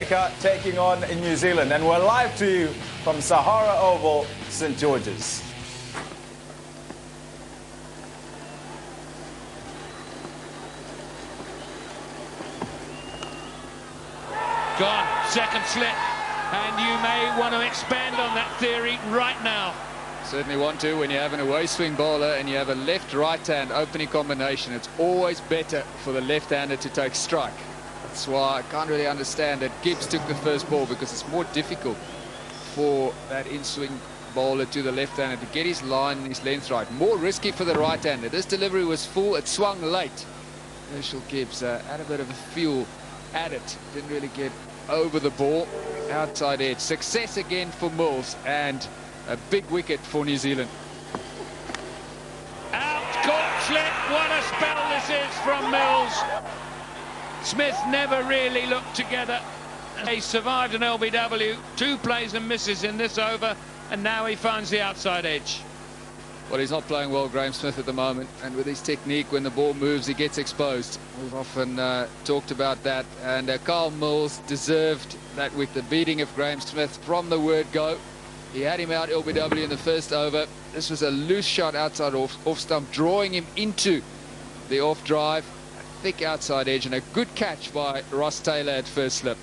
Taking on New Zealand, and we're live to you from Sahara Oval, St George's. Gone, second slip, and you may want to expand on that theory right now. Certainly want to. When you have an away swing bowler and you have a left-right hand opening combination, it's always better for the left-hander to take strike. That's why I can't really understand that Gibbs took the first ball, because it's more difficult for that in-swing bowler to the left-hander to get his line and his length right. More risky for the right-hander. This delivery was full. It swung late. Herschel Gibbs had a bit of a fuel at it. Didn't really get over the ball. Outside edge. Success again for Mills, and a big wicket for New Zealand. Out, caught, slip. What a spell this is from Mills. Smith never really looked together. He survived an LBW, 2 plays and misses in this over, and now he finds the outside edge. Well, he's not playing well, Graeme Smith, at the moment, and with his technique, when the ball moves, he gets exposed. We've often talked about that, and Carl Mills deserved that with the beating of Graeme Smith from the word go. He had him out LBW in the first over. This was a loose shot outside off stump, drawing him into the off drive. Thick outside edge, and a good catch by Ross Taylor at first slip.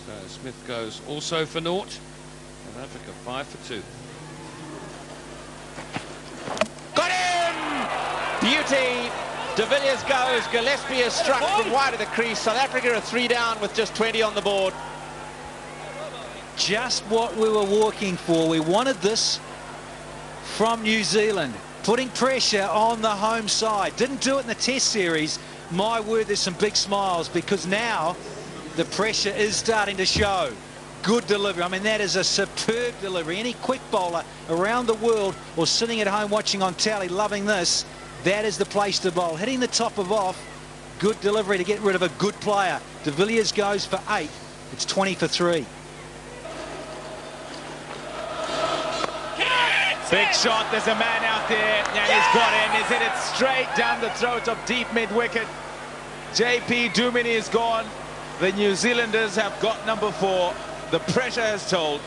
So Smith goes also for naught. South Africa 5 for 2. Got him! Beauty! De Villiers goes. Gillespie is struck from wide of the crease. South Africa are 3 down with just 20 on the board. Just what we were working for. We wanted this from New Zealand. Putting pressure on the home side. Didn't do it in the Test series. My word, there's some big smiles, because now the pressure is starting to show. Good delivery. I mean, that is a superb delivery. Any quick bowler around the world or sitting at home watching on tally loving this, that is the place to bowl. Hitting the top of off. Good delivery to get rid of a good player. De Villiers goes for 8. It's 20 for 3. Big shot, there's a man out there, and he's got in. He's hit it straight down the throat of deep mid-wicket. JP Duminy is gone. The New Zealanders have got number 4. The pressure has told.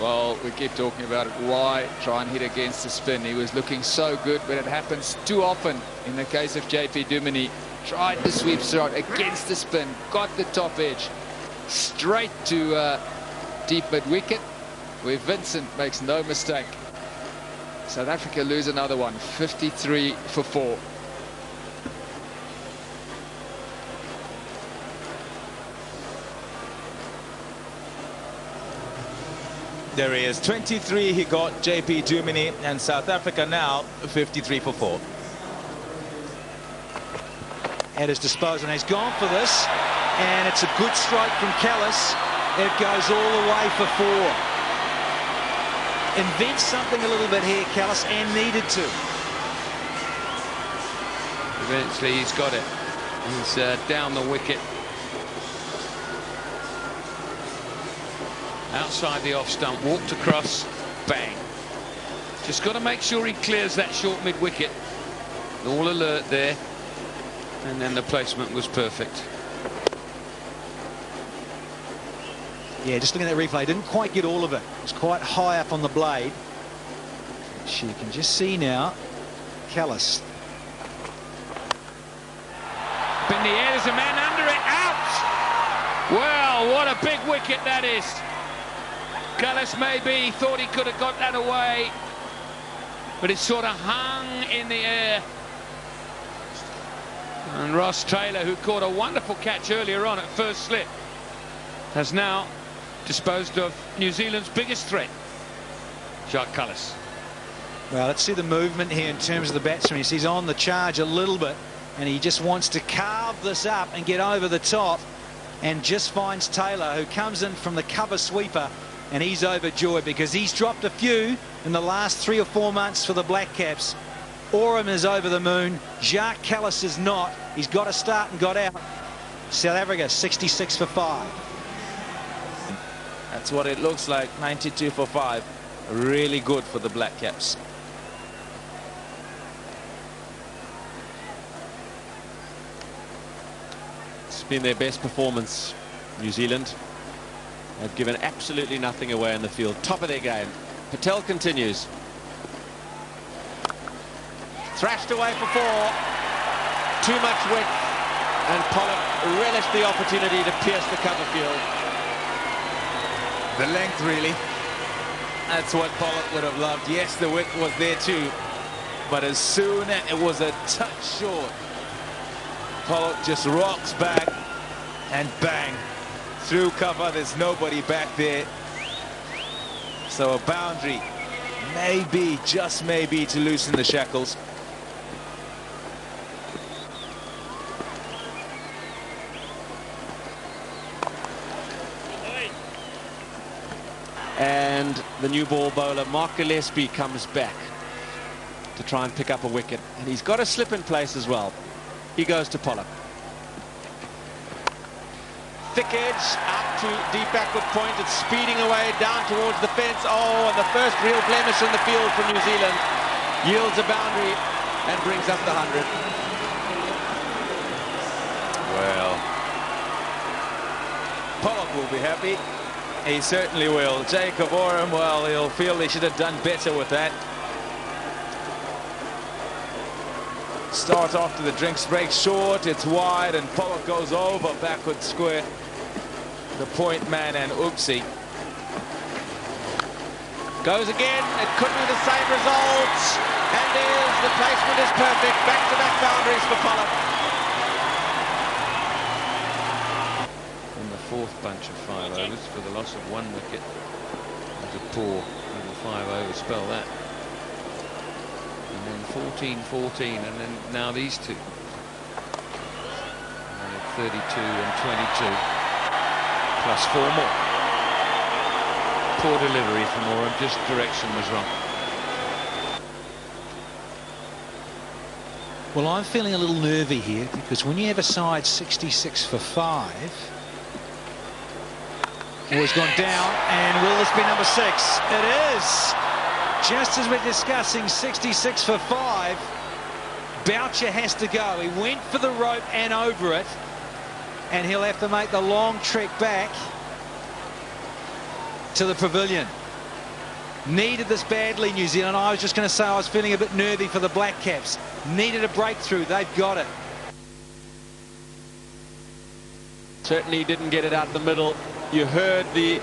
Well, we keep talking about it. Why try and hit against the spin? He was looking so good, but it happens too often. In the case of JP Duminy, tried the sweep shot against the spin, got the top edge, straight to deep mid-wicket, where Vincent makes no mistake. South Africa lose another one, 53 for 4. There he is, 23 he got, JP Duminy, and South Africa now 53 for 4. At his disposal, and he's gone for this, and it's a good strike from Callis. It goes all the way for 4. Invent something a little bit here, Callis, and needed to. Eventually he's got it. He's down the wicket. Outside the off stump, walked across, bang. Just got to make sure he clears that short mid-wicket. All alert there. And then the placement was perfect. Yeah, just looking at that replay, didn't quite get all of it. It was quite high up on the blade. Which you can just see now. Callis. Up in the air, there's a man under it, out! Well, what a big wicket that is. Callis maybe thought he could have got that away, but it sort of hung in the air. And Ross Taylor, who caught a wonderful catch earlier on at first slip, has now disposed of New Zealand's biggest threat, Jacques Kallis. Well, let's see the movement here in terms of the batsman. He's on the charge a little bit, and he just wants to carve this up and get over the top, and just finds Taylor, who comes in from the cover sweeper, and he's overjoyed because he's dropped a few in the last 3 or 4 months for the Black Caps. Oram is over the moon. Jacques Kallis is not. He's got a start and got out. South Africa 66 for 5. That's what it looks like, 92 for 5. Really good for the Black Caps. been their best performance, New Zealand. They've given absolutely nothing away in the field. Top of their game. Patel continues. Thrashed away for 4. Too much width. And Pollock relished the opportunity to pierce the cover field. The length, really. That's what Pollock would have loved. Yes, the width was there too. But as soon as it was a touch short, Pollock just rocks back and bang. Through cover, there's nobody back there. So a boundary, maybe, just maybe, to loosen the shackles. And the new ball bowler, Mark Gillespie, comes back to try and pick up a wicket. And he's got a slip in place as well. He goes to Pollock. Thick edge, out to deep backward point. It's speeding away down towards the fence. Oh, and the first real blemish in the field for New Zealand. Yields a boundary and brings up the 100. Well, Pollock will be happy. He certainly will. Jacob Oram, well, he'll feel he should have done better with that. Start after the drinks break short, it's wide, and Pollock goes over backward square. The point man and oopsie. Goes again, it could be the same result. And the placement is perfect. Back-to-back boundaries for Pollock. And the fourth bunch of 5 overs for the loss of 1 wicket. It was a poor little 5-over spell, that. And then 14-14, and then now these two. And 32 and 22. Plus 4 more. Poor delivery from Oram, just direction was wrong. Well, I'm feeling a little nervy here because when you have a side 66 for 5, he's gone down, and will this be number 6? It is. Just as we're discussing 66 for 5, Boucher has to go. He went for the rope and over it, and he'll have to make the long trek back to the pavilion. Needed this badly, New Zealand. I was just going to say I was feeling a bit nervy for the Black Caps. Needed a breakthrough. They've got it. Certainly didn't get it out the middle. You heard the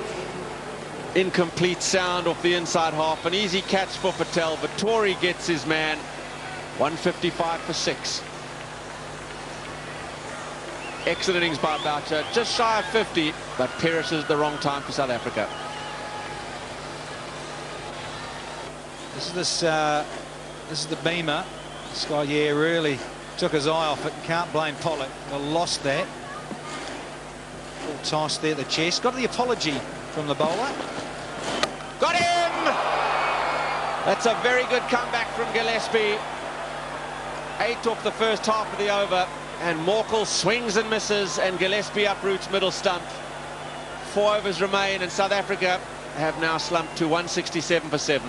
incomplete sound off the inside half. An easy catch for Patel. Vittori gets his man. 155 for 6. Excellent innings by Boucher. Just shy of 50, but perishes at the wrong time for South Africa. This is the beamer. This guy, yeah, really took his eye off it. Can't blame Pollock. They lost that. Full toss there at the chest. Got the apology from the bowler. Got him! That's a very good comeback from Gillespie. 8 off the first half of the over, and McCullum swings and misses, and Gillespie uproots middle stump. 4 overs remain, and South Africa have now slumped to 167 for 7.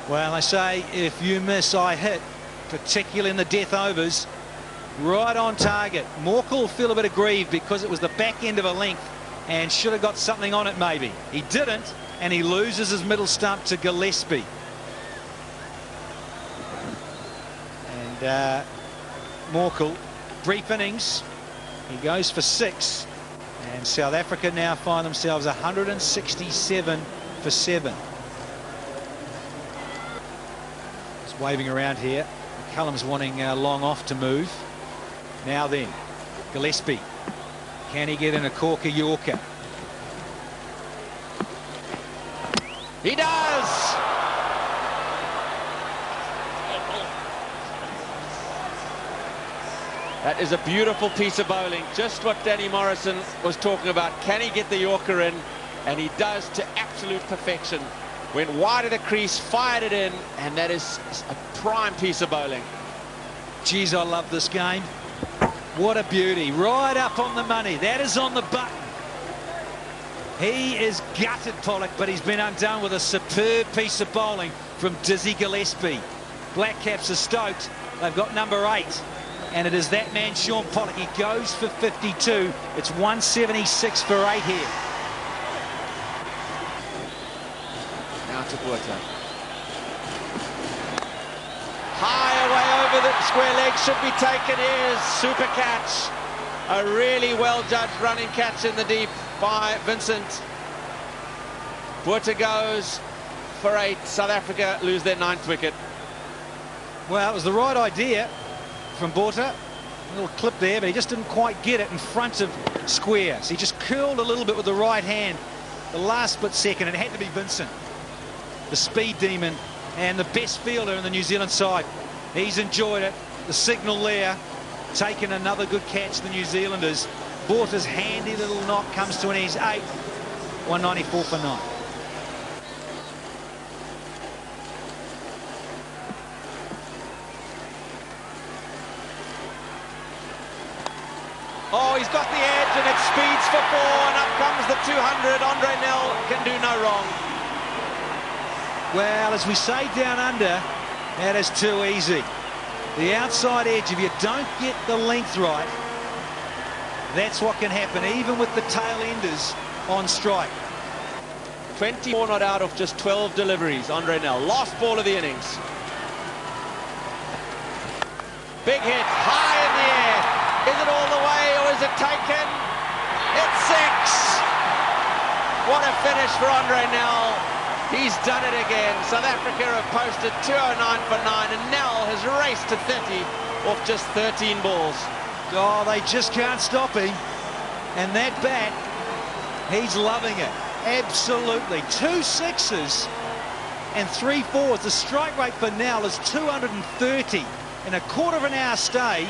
Well, they say if you miss, I hit, particularly in the death overs. Right on target. McCullum will feel a bit aggrieved because it was the back end of a length and should have got something on it maybe. He didn't, and he loses his middle stump to Gillespie. And McCullum, brief innings. He goes for 6. And South Africa now find themselves 167 for 7. Just waving around here. McCullum's wanting long off to move. Now then, Gillespie. Can he get in a corker Yorker? He does! That is a beautiful piece of bowling. Just what Danny Morrison was talking about. Can he get the Yorker in? And he does to absolute perfection. Went wide of the crease, fired it in, and that is a prime piece of bowling. Geez, I love this game. What a beauty. Right up on the money. That is on the button. He is gutted, Pollock, but he's been undone with a superb piece of bowling from Dizzy Gillespie. Black Caps are stoked. They've got number 8. and it is that man, Sean Pollock. He goes for 52. It's 176 for 8 here. Now to Boucher. High away over the square leg, should be taken. Here's super catch. A really well-judged running catch in the deep by Vincent. Boucher goes for 8. South Africa lose their 9th wicket. Well, it was the right idea from Boucher. A little clip there, but he just didn't quite get it in front of square. So he just curled a little bit with the right hand the last split second, and it had to be Vincent, the speed demon and the best fielder in the New Zealand side. He's enjoyed it. The signal there, taking another good catch, the New Zealanders. Boucher's handy little knock comes to an ease. 8, 194 for 9. Oh, he's got the edge, and it speeds for 4, and up comes the 200. Andre Nel can do no wrong. Well, as we say down under, that is too easy. The outside edge, if you don't get the length right, that's what can happen, even with the tail enders on strike. 24 not out of just 12 deliveries, Andre Nel. Last ball of the innings. Big hit, high in the air. Is it all the way, or is it taken? It's 6. What a finish for Andre Nel. He's done it again. South Africa have posted 209 for 9, and Nel has raced to 30 off just 13 balls. Oh, they just can't stop him. And that bat, he's loving it. Absolutely. 2 6s and 3 4s. The strike rate for Nel is 230. In a quarter of an hour stay,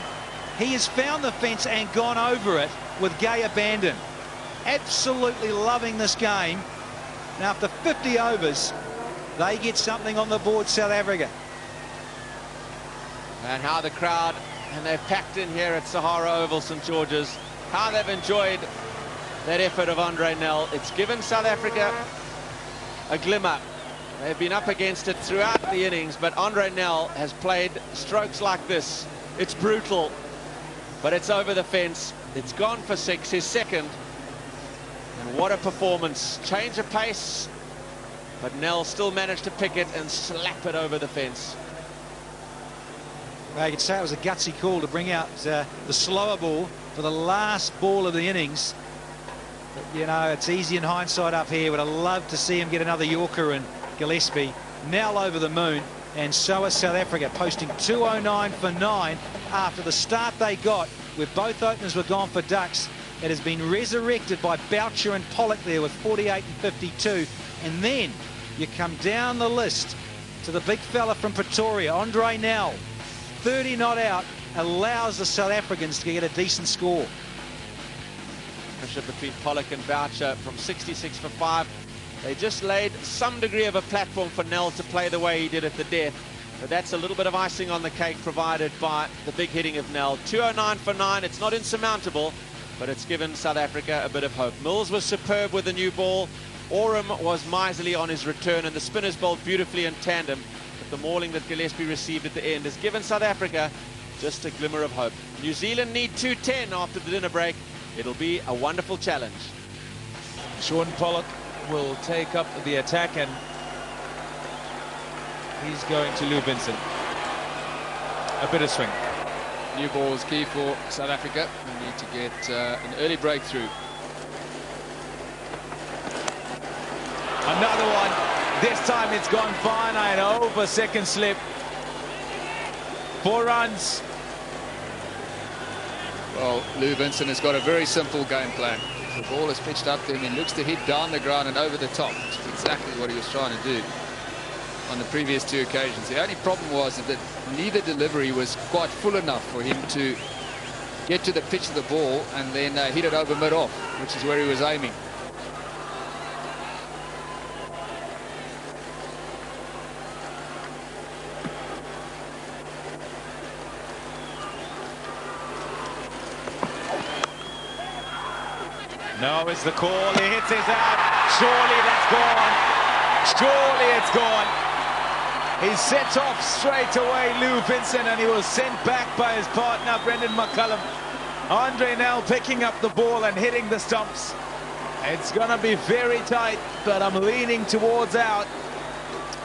he has found the fence and gone over it with gay abandon. Absolutely loving this game. Now, after 50 overs, they get something on the board, South Africa. And how the crowd, and they've packed in here at Sahara Oval, St George's, how they've enjoyed that effort of Andre Nel. It's given South Africa a glimmer. They've been up against it throughout the innings, but Andre Nel has played strokes like this. It's brutal, but it's over the fence. It's gone for 6, his second. And what a performance. Change of pace, but Nel still managed to pick it and slap it over the fence. Well, you could say it was a gutsy call to bring out the slower ball for the last ball of the innings. But, you know, it's easy in hindsight up here. Would have loved to see him get another Yorker and Gillespie. Nel over the moon, and so is South Africa, posting 209 for 9 after the start they got, where both openers were gone for ducks. It has been resurrected by Boucher and Pollock there with 48 and 52. And then you come down the list to the big fella from Pretoria, Andre Nel. 30 not out, allows the South Africans to get a decent score. Pressure between Pollock and Boucher from 66 for 5. They just laid some degree of a platform for Nel to play the way he did at the death. But that's a little bit of icing on the cake provided by the big hitting of Nel. 209 for 9. It's not insurmountable, but it's given South Africa a bit of hope. Mills was superb with the new ball. Oram was miserly on his return, and the spinners bowled beautifully in tandem. But the mauling that Gillespie received at the end has given South Africa just a glimmer of hope. New Zealand need 210 after the dinner break. It'll be a wonderful challenge. Sean Pollock will take up the attack, and he's going to Lou Vincent. A bit of swing. New ball is key for South Africa. They need to get an early breakthrough. Another one. This time it's gone far 9 over second slip. 4 runs. Well, Lou Vincent has got a very simple game plan. The ball is pitched up to him. He looks to hit down the ground and over the top, which is exactly what he was trying to do on the previous 2 occasions. The only problem was that neither delivery was quite full enough for him to get to the pitch of the ball and then hit it over mid-off, which is where he was aiming. No, it's the call. He hits it out. Surely that's gone. Surely it's gone. He sent off straight away Lou Vincent, and he was sent back by his partner, Brendan McCullum. Andre Nell picking up the ball and hitting the stumps. It's going to be very tight, but I'm leaning towards out.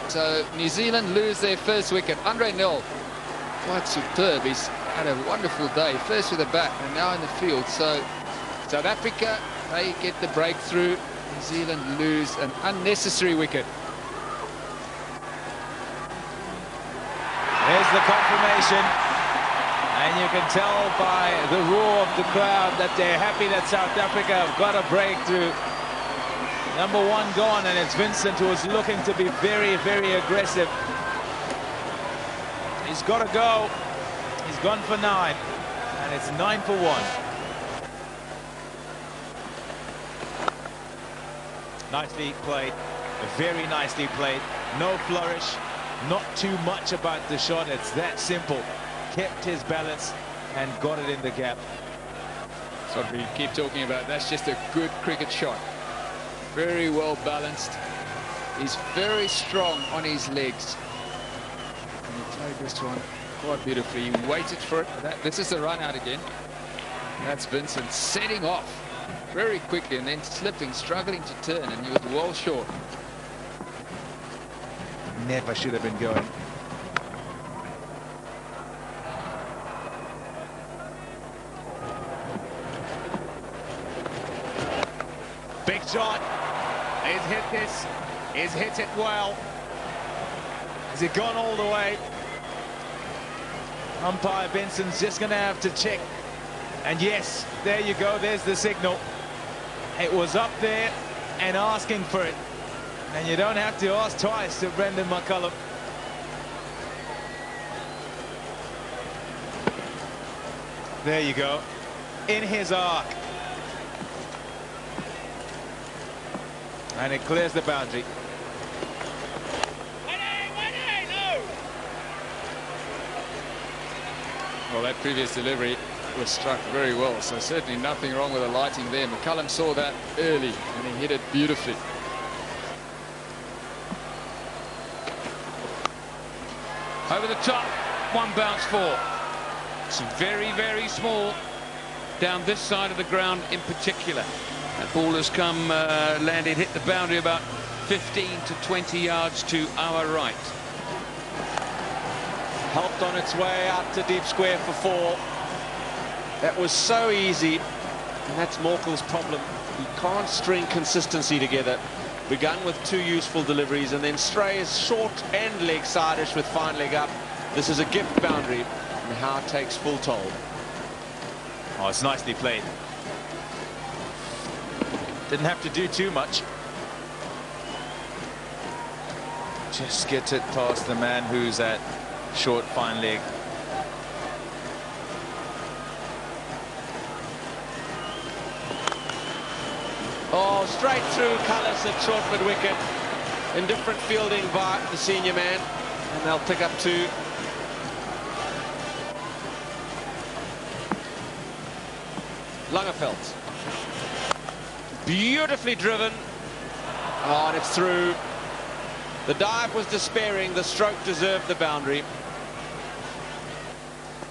So New Zealand lose their first wicket. Andre Nell, quite superb. He's had a wonderful day, first with the bat and now in the field. So South Africa, they get the breakthrough. New Zealand lose an unnecessary wicket. There's the confirmation, and you can tell by the roar of the crowd that they're happy that South Africa have got a breakthrough. Number one gone, and it's Vincent who is looking to be very, very aggressive. He's got to go. He's gone for 9, and it's 9 for 1. Nicely played, very nicely played. No flourish, not too much about the shot. It's that simple. Kept his balance and got it in the gap. That's what we keep talking about. That's just a good cricket shot. Very well balanced. He's very strong on his legs. And he played this one quite beautifully. He waited for it. This is the run out again. That's Vincent setting off very quickly and then slipping, struggling to turn, and he was well short. Never should have been going. Big shot. He's hit this. He's hit it well. Has it gone all the way? Umpire Benson's just going to have to check. And yes, there you go. There's the signal. It was up there and asking for it. And you don't have to ask twice to Brendan McCullum. There you go. In his arc. And it clears the boundary. Well, that previous delivery was struck very well, so certainly nothing wrong with the lighting there. McCullum saw that early and he hit it beautifully. Over the top, one bounce 4. It's very, very small down this side of the ground in particular. That ball has come, landed, hit the boundary about 15 to 20 yards to our right. Helped on its way out to deep square for 4. That was so easy, and that's Morkel's problem. He can't string consistency together. Begun with 2 useful deliveries and then strays short and leg side-ish with fine leg up. This is a gift boundary, and how it takes full toll. Oh, it's nicely played. Didn't have to do too much. Just get it past the man who's at short, fine leg. Oh, straight through Cullis at short mid-wicket. Indifferent fielding by the senior man, and they'll pick up 2. Langerveld. Beautifully driven. Oh, and it's through. The dive was despairing. The stroke deserved the boundary.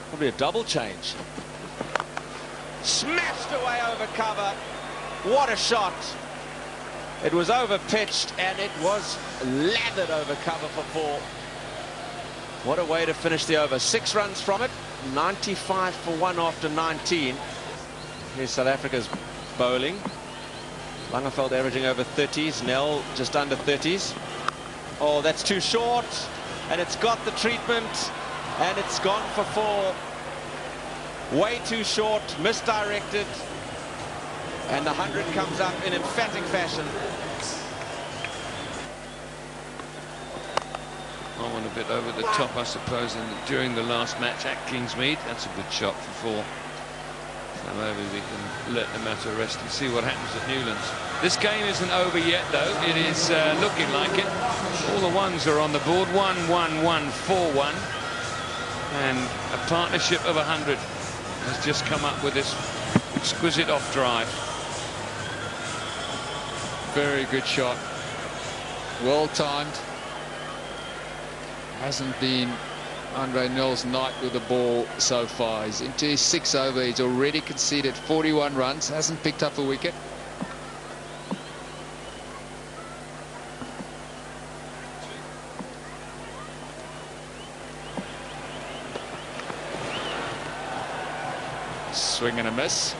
Probably a double change. Smashed away over cover. What a shot. It was over pitched and it was lathered over cover for 4. What a way to finish the over. 6 runs from it. 95 for 1 after 19. Here's South Africa's bowling. Langerveld averaging over 30s. Nell just under 30s. Oh, that's too short. And it's got the treatment. And it's gone for 4. Way too short. Misdirected. And the 100 comes up in emphatic fashion. I went a bit over the top, I suppose, during the last match at Kingsmead. That's a good shot for 4. So maybe we can let the matter rest and see what happens at Newlands. This game isn't over yet, though. It is looking like it. All the ones are on the board. 1-1-1, 4-1. And a partnership of 100 has just come up with this exquisite off drive. Very good shot. Well timed. hasn't been Andre Nell's night with the ball so far. He's into his 6th over. He's already conceded 41 runs, hasn't picked up a wicket. Swing and a miss.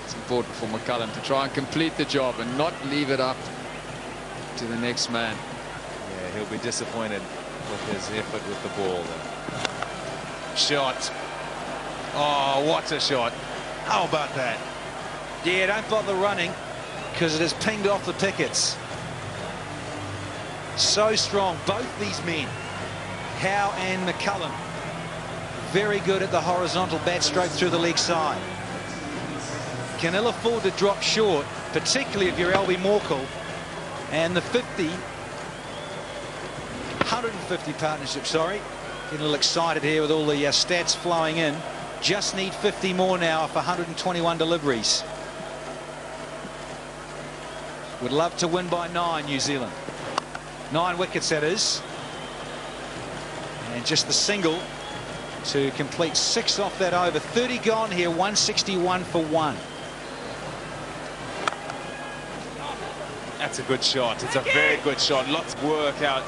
It's important for McCullum to try and complete the job and not leave it up to the next man. Yeah, he'll be disappointed with his effort with the ball. Shot. Oh, what a shot. How about that? Yeah, don't bother running because it has pinged off the pickets. So strong, both these men, Howe and McCullum, very good at the horizontal bat stroke through the leg side. Can ill afford to drop short, particularly if you're LB Morkel. And the 150 partnership, sorry. Getting a little excited here with all the stats flowing in. Just need 50 more now for 121 deliveries. Would love to win by 9, New Zealand. 9 wickets, that is. And just the single to complete 6 off that over. 30 gone here, 161 for 1. That's a good shot. It's a very good shot. Lots of work out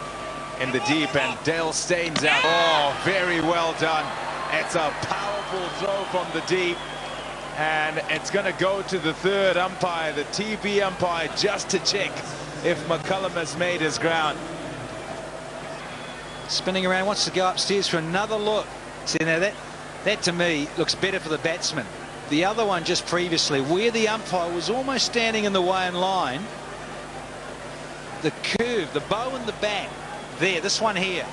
in the deep, and Dale Staines out. Oh, very well done. It's a powerful throw from the deep, and it's going to go to the 3rd umpire, the TV umpire, just to check if McCullum has made his ground. Spinning around, wants to go upstairs for another look. See, now that to me looks better for the batsman. The other one just previously, where the umpire was almost standing in the way in line, the curve, the bow and the bat, there, this one here.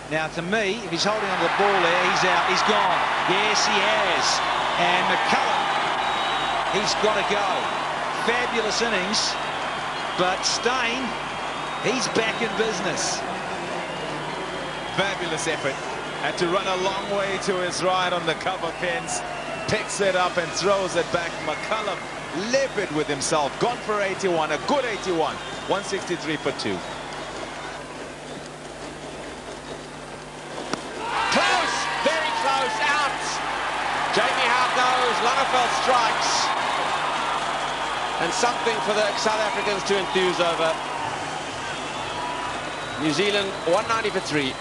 Now, to me, if he's holding on to the ball there, he's out, he's gone. Yes, he has. And McCullum, he's got to go. Fabulous innings, but Stein, he's back in business. Fabulous effort. Had to run a long way to his right on the cover pins. Picks it up and throws it back. McCullum livid with himself. Gone for 81, a good 81. 163 for 2. Close, very close, out. Jamie Howe goes, Langeveld strikes. And something for the South Africans to enthuse over. New Zealand 190 for 3.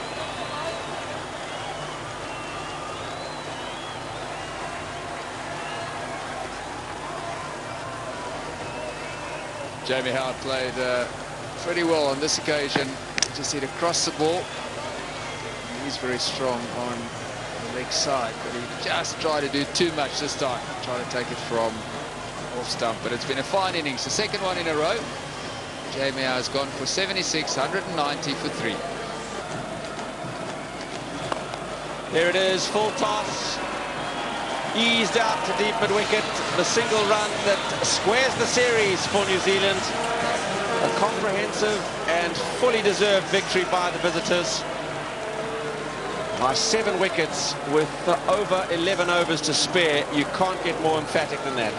Jamie Howard played pretty well on this occasion. Just hit across the ball. He's very strong on the leg side, but he just tried to do too much this time. Try to take it from off stump, but it's been a fine innings. The second one in a row. Jamie Howard's gone for 76, 190 for 3. There it is, full toss. Eased out to deep mid-wicket. The single run that squares the series for New Zealand. A comprehensive and fully deserved victory by the visitors. By 7 wickets with over 11 overs to spare. You can't get more emphatic than that.